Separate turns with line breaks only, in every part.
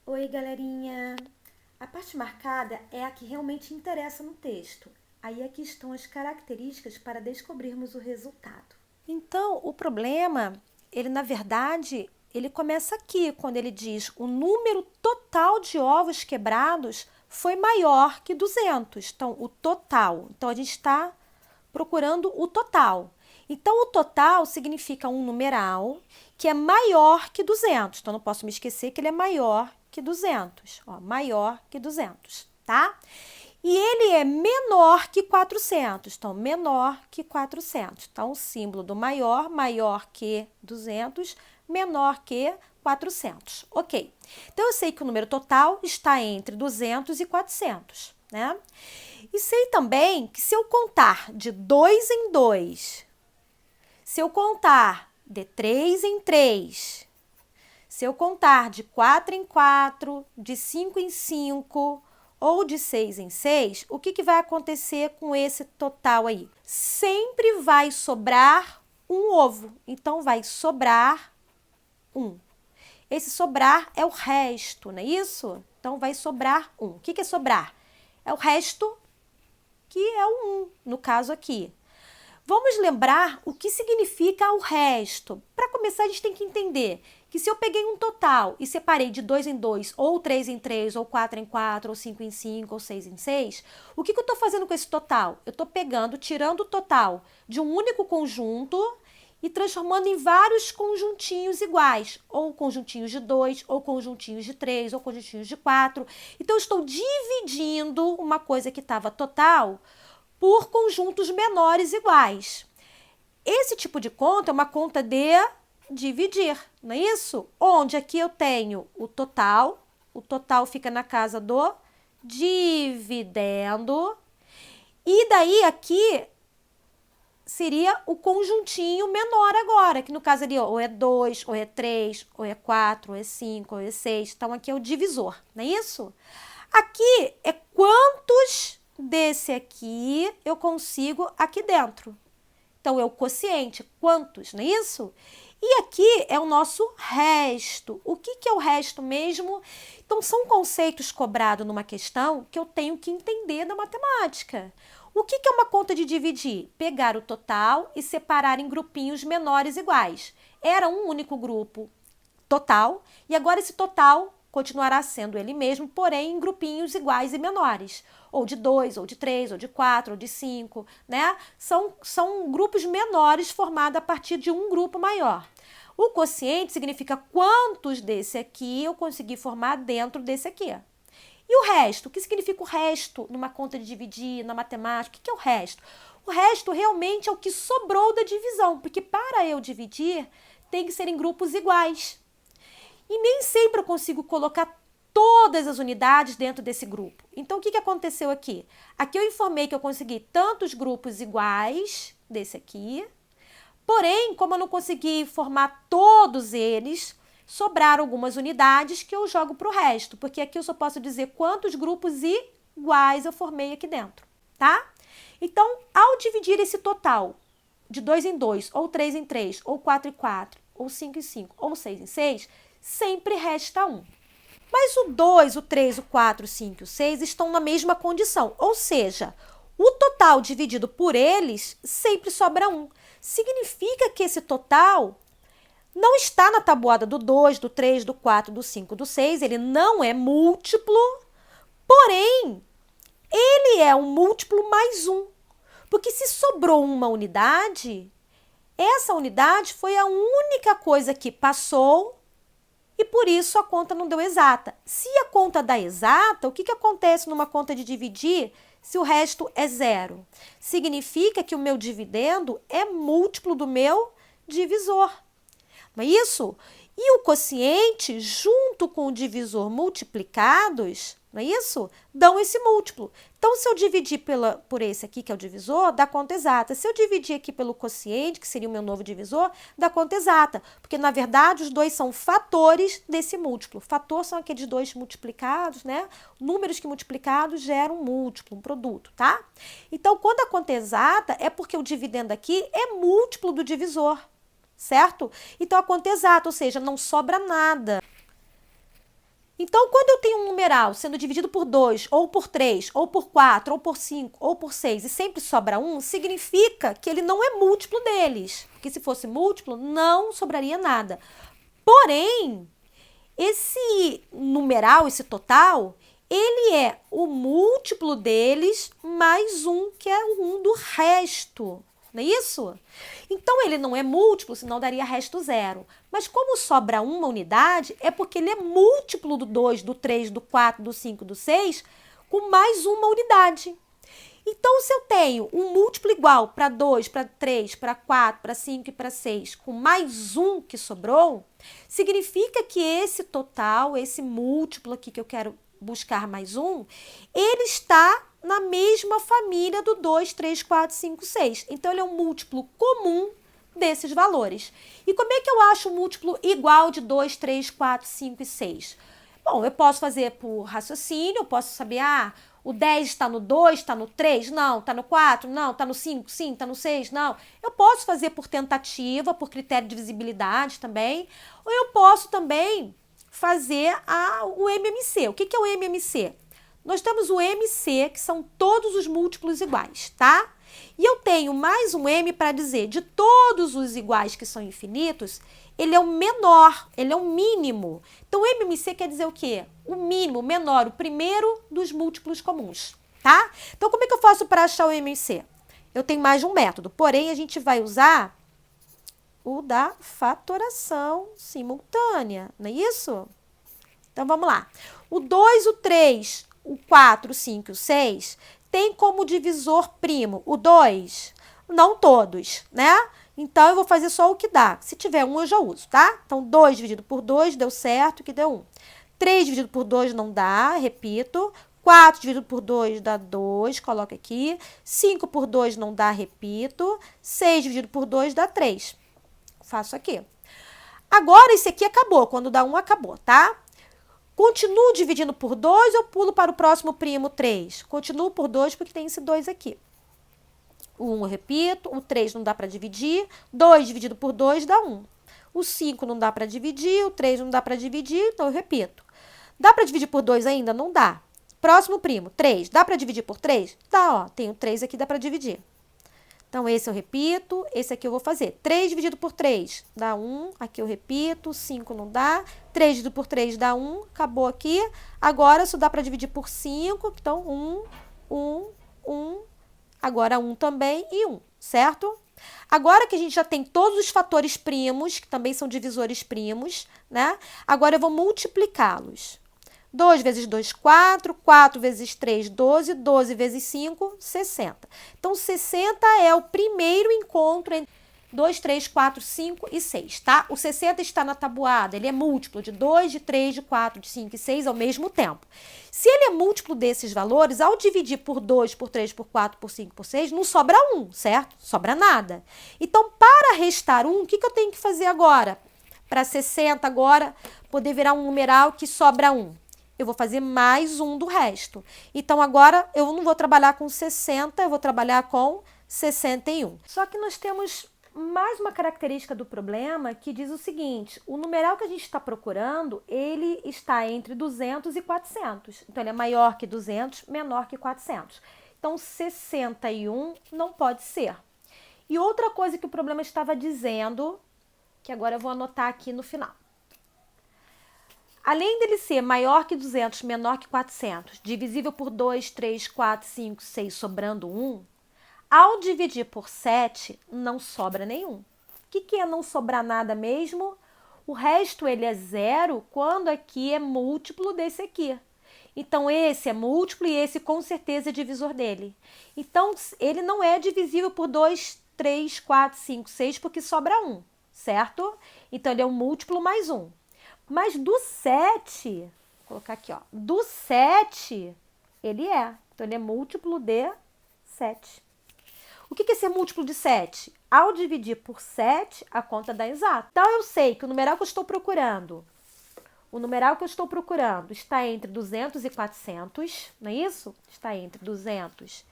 Oi, galerinha! A parte marcada é a que realmente interessa no texto. Aí aqui estão as características para descobrirmos o resultado. Então, o problema, ele na verdade, ele começa aqui, quando ele diz o número total de ovos quebrados foi maior que 200. Então, o total. Então, a gente está procurando o total. Então, o total significa um numeral que é maior que 200. Então, não posso me esquecer que ele é maior que 200. Ó, maior que 200, tá? E ele é menor que 400. Então, menor que 400. Então, o símbolo do maior, maior que 200, menor que 400. Ok. Então, eu sei que o número total está entre 200 e 400, né? E sei também que se eu contar de 2 em 2, se eu contar de 3 em 3, se eu contar de 4 em 4, de 5 em 5 ou de 6 em 6, o que vai acontecer com esse total aí? Sempre vai sobrar um ovo. Então, vai sobrar um. Esse sobrar é o resto, não é isso? Então, vai sobrar um. O que é sobrar? É o resto, que é o 1, no caso aqui. Vamos lembrar o que significa o resto. Para começar, a gente tem que entender que se eu peguei um total e separei de 2 em 2, ou 3 em 3, ou 4 em 4, ou 5 em 5, ou 6 em 6, o que eu estou fazendo com esse total? Eu estou pegando, tirando o total de um único conjunto e transformando em vários conjuntinhos iguais, ou conjuntinhos de 2, ou conjuntinhos de 3, ou conjuntinhos de 4. Então, eu estou dividindo uma coisa que estava total por conjuntos menores iguais. Esse tipo de conta é uma conta de dividir, não é isso? Onde aqui eu tenho o total fica na casa do dividendo, e daí aqui seria o conjuntinho menor agora, que no caso ali ou é 2, ou é 3, ou é 4, ou é 5, ou é 6. Então, aqui é o divisor, não é isso? Aqui é quantos desse aqui eu consigo aqui dentro. Então, é o quociente, quantos, não é isso? E aqui é o nosso resto. O que é o resto mesmo? Então, são conceitos cobrados numa questão que eu tenho que entender da matemática. O que é uma conta de dividir? Pegar o total e separar em grupinhos menores iguais. Era um único grupo total, e agora esse total continuará sendo ele mesmo, porém em grupinhos iguais e menores. Ou de 2, ou de 3, ou de 4, ou de 5, né? São grupos menores formados a partir de um grupo maior. O quociente significa quantos desse aqui eu consegui formar dentro desse aqui. E o resto? O que significa o resto numa conta de dividir, na matemática? O que é o resto? O resto realmente é o que sobrou da divisão, porque para eu dividir tem que ser em grupos iguais. E nem sempre eu consigo colocar todas as unidades dentro desse grupo. Então, o que aconteceu aqui? Aqui eu informei que eu consegui tantos grupos iguais desse aqui, porém, como eu não consegui formar todos eles, sobraram algumas unidades que eu jogo para o resto, porque aqui eu só posso dizer quantos grupos iguais eu formei aqui dentro, tá? Então, ao dividir esse total de 2 em 2, ou 3 em 3, ou 4 em 4, ou 5 em 5, ou 6 em 6, sempre resta 1. Mas o 2, o 3, o 4, o 5 e o 6 estão na mesma condição, ou seja, o total dividido por eles sempre sobra 1. Significa que esse total não está na tabuada do 2, do 3, do 4, do 5, do 6, ele não é múltiplo, porém, ele é um múltiplo mais 1. Porque se sobrou uma unidade, essa unidade foi a única coisa que passou e por isso a conta não deu exata. Se a conta dá exata, o que acontece numa conta de dividir se o resto é zero? Significa que o meu dividendo é múltiplo do meu divisor. Não é isso? E o quociente, junto com o divisor multiplicados, não é isso? Dão esse múltiplo. Então, se eu dividir por esse aqui, que é o divisor, dá conta exata. Se eu dividir aqui pelo quociente, que seria o meu novo divisor, dá conta exata. Porque, na verdade, os dois são fatores desse múltiplo. Fator são aqueles dois multiplicados, né? Números que multiplicados geram um múltiplo, um produto, tá? Então, quando a conta é exata, é porque o dividendo aqui é múltiplo do divisor. Certo? Então, a conta é exata, ou seja, não sobra nada. Então, quando eu tenho um numeral sendo dividido por 2, ou por 3, ou por 4, ou por 5, ou por 6 e sempre sobra 1, significa que ele não é múltiplo deles. Porque se fosse múltiplo, não sobraria nada. Porém, esse numeral, esse total, ele é o múltiplo deles mais 1, que é o 1 do resto. Não é isso? Então, ele não é múltiplo, senão daria resto zero. Mas como sobra uma unidade, é porque ele é múltiplo do 2, do 3, do 4, do 5, do 6, com mais uma unidade. Então, se eu tenho um múltiplo igual para 2, para 3, para 4, para 5 e para 6, com mais um que sobrou, significa que esse total, esse múltiplo aqui que eu quero buscar mais um, ele está na mesma família do 2, 3, 4, 5, 6. Então, ele é um múltiplo comum desses valores. E como é que eu acho um múltiplo igual de 2, 3, 4, 5 e 6? Bom, eu posso fazer por raciocínio, eu posso saber, o 10 está no 2, está no 3? Não. Está no 4? Não. Está no 5? Sim. Está no 6? Não. Eu posso fazer por tentativa, por critério de divisibilidade também. Ou eu posso também fazer o MMC. O que é o MMC? Nós temos o MC, que são todos os múltiplos iguais, tá? E eu tenho mais um M para dizer, de todos os iguais que são infinitos, ele é o menor, ele é o mínimo. Então, o MMC quer dizer o quê? O mínimo, o menor, o primeiro dos múltiplos comuns, tá? Então, como é que eu faço para achar o MMC? Eu tenho mais de um método, porém, a gente vai usar o da fatoração simultânea, não é isso? Então, vamos lá. O 2, o 3, o 4, o 5 e o 6 tem como divisor primo o 2? Não todos, né? Então, eu vou fazer só o que dá. Se tiver 1, eu já uso, tá? Então, 2 dividido por 2 deu certo, que deu 1. 3 dividido por 2 não dá, repito. 4 dividido por 2 dá 2, coloca aqui. 5 por 2 não dá, repito. 6 dividido por 2 dá 3. Faço aqui. Agora, esse aqui acabou. Quando dá 1, acabou, tá? Continuo dividindo por 2 ou pulo para o próximo primo 3? Continuo por 2 porque tem esse 2 aqui. O 1 eu repito, o 3 não dá para dividir, 2 dividido por 2 dá 1. O 5 não dá para dividir, o 3 não dá para dividir, então eu repito. Dá para dividir por 2 ainda? Não dá. Próximo primo, 3. Dá para dividir por 3? Dá, ó, tem o 3 aqui, dá para dividir. Então, esse eu repito, esse aqui eu vou fazer. 3 dividido por 3 dá 1, aqui eu repito, 5 não dá. 3 dividido por 3 dá 1, acabou aqui. Agora, isso dá para dividir por 5, então 1, agora 1 também e 1, certo? Agora que a gente já tem todos os fatores primos, que também são divisores primos, né? Agora eu vou multiplicá-los. 2 vezes 2, 4. 4 vezes 3, 12. 12 vezes 5, 60. Então, 60 é o primeiro encontro entre 2, 3, 4, 5 e 6, tá? O 60 está na tabuada, ele é múltiplo de 2, de 3, de 4, de 5 e 6 ao mesmo tempo. Se ele é múltiplo desses valores, ao dividir por 2, por 3, por 4, por 5, por 6, não sobra 1, certo? Sobra nada. Então, para restar 1, o que eu tenho que fazer agora? Para 60 agora poder virar um numeral que sobra 1. Eu vou fazer mais 1 do resto. Então, agora, eu não vou trabalhar com 60, eu vou trabalhar com 61. Só que nós temos mais uma característica do problema que diz o seguinte: o numeral que a gente está procurando, ele está entre 200 e 400. Então, ele é maior que 200, menor que 400. Então, 61 não pode ser. E outra coisa que o problema estava dizendo, que agora eu vou anotar aqui no final. Além dele ser maior que 200, menor que 400, divisível por 2, 3, 4, 5, 6, sobrando 1, ao dividir por 7, não sobra nenhum. O que é não sobrar nada mesmo? O resto ele é zero quando aqui é múltiplo desse aqui. Então, esse é múltiplo e esse com certeza é divisor dele. Então, ele não é divisível por 2, 3, 4, 5, 6 porque sobra 1, certo? Então, ele é um múltiplo mais 1. Mas do 7, vou colocar aqui, ó, do 7, ele é. Então, ele é múltiplo de 7. O que é ser múltiplo de 7? Ao dividir por 7, a conta dá exato. Então, eu sei que o numeral que eu estou procurando, está entre 200 e 400, não é isso? Está entre 200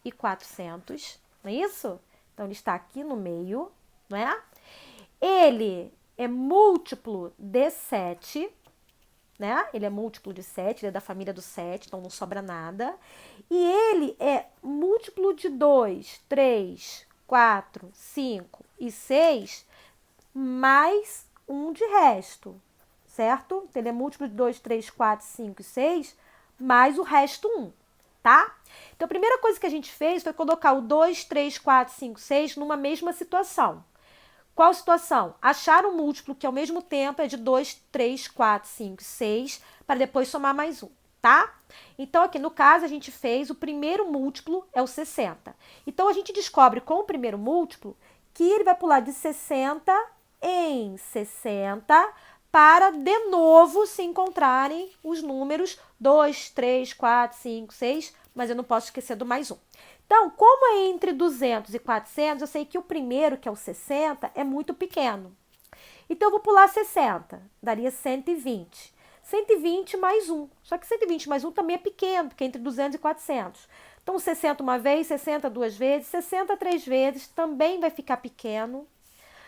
e 400, não é isso? Então, ele está aqui no meio, não é? Ele é múltiplo de 7, né? Ele é múltiplo de 7, ele é da família do 7, então não sobra nada. E ele é múltiplo de 2, 3, 4, 5 e 6, mais um de resto, certo? Então, ele é múltiplo de 2, 3, 4, 5 e 6, mais o resto 1, tá? Então, a primeira coisa que a gente fez foi colocar o 2, 3, 4, 5, 6 numa mesma situação. Qual situação? Achar um múltiplo que ao mesmo tempo é de 2, 3, 4, 5, 6, para depois somar mais um, tá? Então, aqui no caso, a gente fez o primeiro múltiplo, é o 60. Então, a gente descobre com o primeiro múltiplo que ele vai pular de 60 em 60 para, de novo, se encontrarem os números 2, 3, 4, 5, 6, mas eu não posso esquecer do mais um. Então, como é entre 200 e 400, eu sei que o primeiro, que é o 60, é muito pequeno. Então, eu vou pular 60, daria 120. 120 mais 1. Só que 120 mais 1 também é pequeno, porque é entre 200 e 400. Então, 60 uma vez, 60 duas vezes, 60 três vezes, também vai ficar pequeno.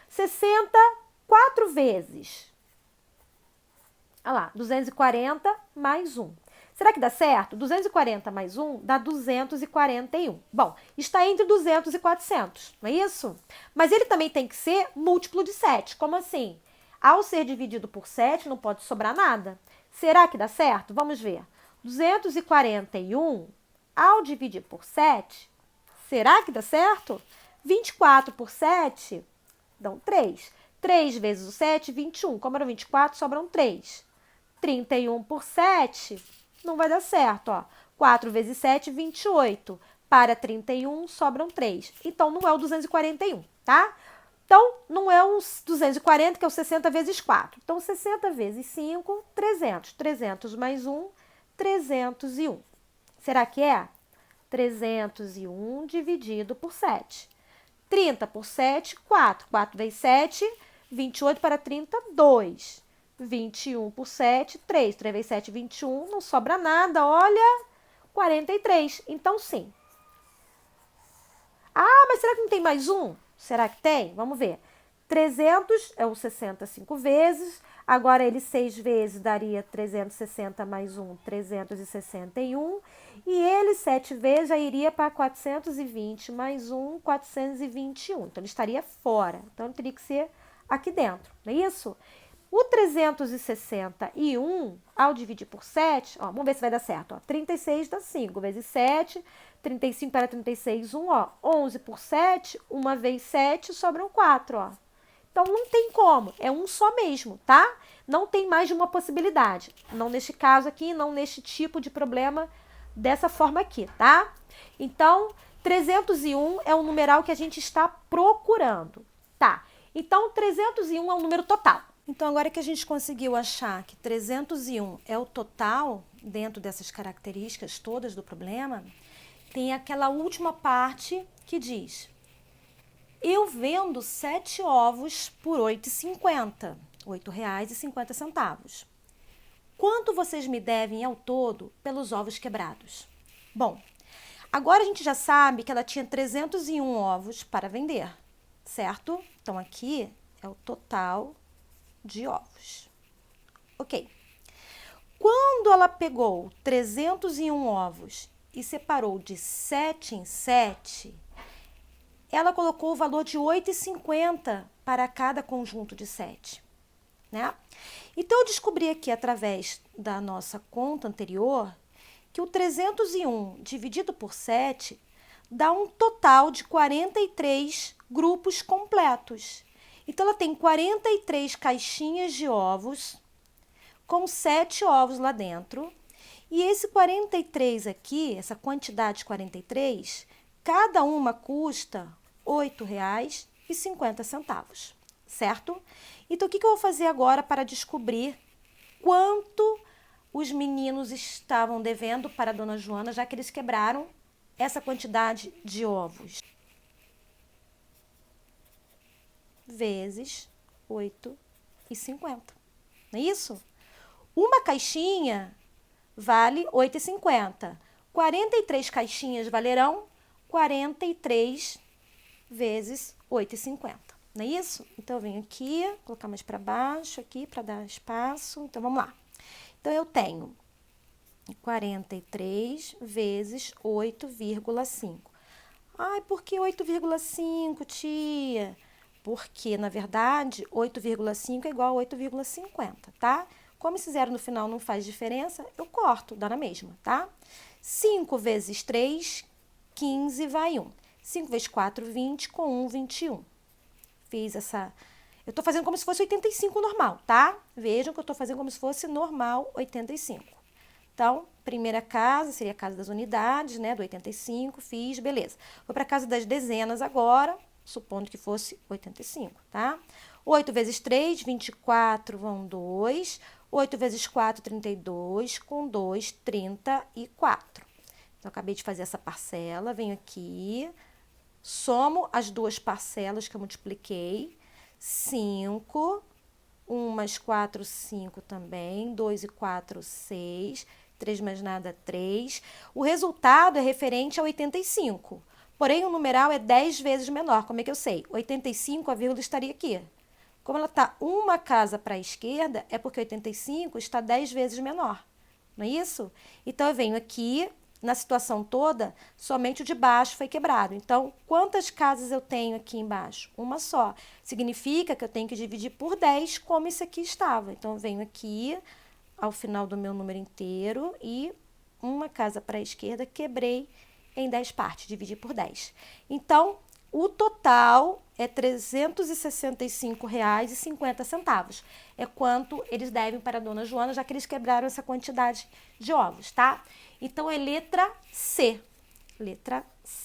60 quatro vezes. Olha lá, 240 mais 1. Será que dá certo? 240 mais 1 dá 241. Bom, está entre 200 e 400, não é isso? Mas ele também tem que ser múltiplo de 7. Como assim? Ao ser dividido por 7, não pode sobrar nada. Será que dá certo? Vamos ver. 241, ao dividir por 7, será que dá certo? 24 por 7, dão 3. 3 vezes o 7, 21. Como eram 24, sobram 3. 31 por 7, não vai dar certo, ó. 4 vezes 7, 28. Para 31, sobram 3. Então, não é o 241, tá? Então, não é o 240, que é o 60 vezes 4. Então, 60 vezes 5, 300. 300 mais 1, 301. Será que é? 301 dividido por 7. 30 por 7, 4. 4 vezes 7, 28 para 30, 2. 21 por 7, 3. 3 vezes 7, 21. Não sobra nada, olha, 43. Então, sim. Ah, mas será que não tem mais um? Será que tem? Vamos ver. 300 é o 60 5 vezes. Agora, ele 6 vezes daria 360 mais 1, 361. E ele 7 vezes já iria para 420 mais 1, 421. Então, ele estaria fora. Então, ele teria que ser aqui dentro, não é isso? O 361, ao dividir por 7, ó, vamos ver se vai dar certo. Ó, 36 dá 5 vezes 7, 35 para 36, 1, ó. 11 por 7, 1 vezes 7, sobram 4, ó. Então, não tem como, é um só mesmo, tá? Não tem mais de uma possibilidade. Não neste caso aqui, não neste tipo de problema, dessa forma aqui, tá? Então, 301 é o numeral que a gente está procurando, tá? Então, 301 é o número total. Então, agora que a gente conseguiu achar que 301 é o total dentro dessas características todas do problema, tem aquela última parte que diz: eu vendo 7 ovos por R$ 8,50, R$ 8,50. Quanto vocês me devem ao todo pelos ovos quebrados? Bom, agora a gente já sabe que ela tinha 301 ovos para vender, certo? Então, aqui é o total de ovos. Ok. Quando ela pegou 301 ovos e separou de 7 em 7, ela colocou o valor de R$ 8,50 para cada conjunto de 7, né? Então, eu descobri aqui, através da nossa conta anterior, que o 301 dividido por 7 dá um total de 43 grupos completos. Então, ela tem 43 caixinhas de ovos, com 7 ovos lá dentro. E esse 43 aqui, essa quantidade de 43, cada uma custa R$ 8,50, certo? Então, o que eu vou fazer agora para descobrir quanto os meninos estavam devendo para a dona Joana, já que eles quebraram essa quantidade de ovos? Vezes R$ 8,50. Não é isso? Uma caixinha vale R$ 8,50. 43 caixinhas valerão 43 vezes R$ 8,50. Não é isso? Então, eu venho aqui, colocar mais para baixo aqui para dar espaço. Então, vamos lá. Então, eu tenho 43 vezes 8,5. Ai, por que 8,5, tia? Porque, na verdade, 8,5 é igual a 8,50, tá? Como esse zero no final não faz diferença, eu corto, dá na mesma, tá? 5 vezes 3, 15, vai 1. 5 vezes 4, 20, com 1, 21. Fiz essa... Eu tô fazendo como se fosse 85 normal, tá? Vejam que eu tô fazendo como se fosse normal 85. Então, primeira casa seria a casa das unidades, né? Do 85, fiz, beleza. Vou para a casa das dezenas agora, supondo que fosse 85, tá? 8 vezes 3, 24, vão 2. 8 vezes 4, 32, com 2, 34. Então, acabei de fazer essa parcela, venho aqui, somo as duas parcelas que eu multipliquei. 5, 1 mais 4, 5 também, 2 e 4, 6, 3 mais nada, 3. O resultado é referente a 85, porém o numeral é 10 vezes menor. Como é que eu sei? 85, a vírgula estaria aqui. Como ela está uma casa para a esquerda, é porque 85 está 10 vezes menor, não é isso? Então, eu venho aqui, na situação toda, somente o de baixo foi quebrado. Então, quantas casas eu tenho aqui embaixo? Uma só. Significa que eu tenho que dividir por 10, como esse aqui estava. Então, eu venho aqui, ao final do meu número inteiro, e uma casa para a esquerda, quebrei em 10 partes, dividi por 10. Então, o total é R$ 365,50. É quanto eles devem para a dona Joana, já que eles quebraram essa quantidade de ovos, tá? Então, é letra C. Letra C.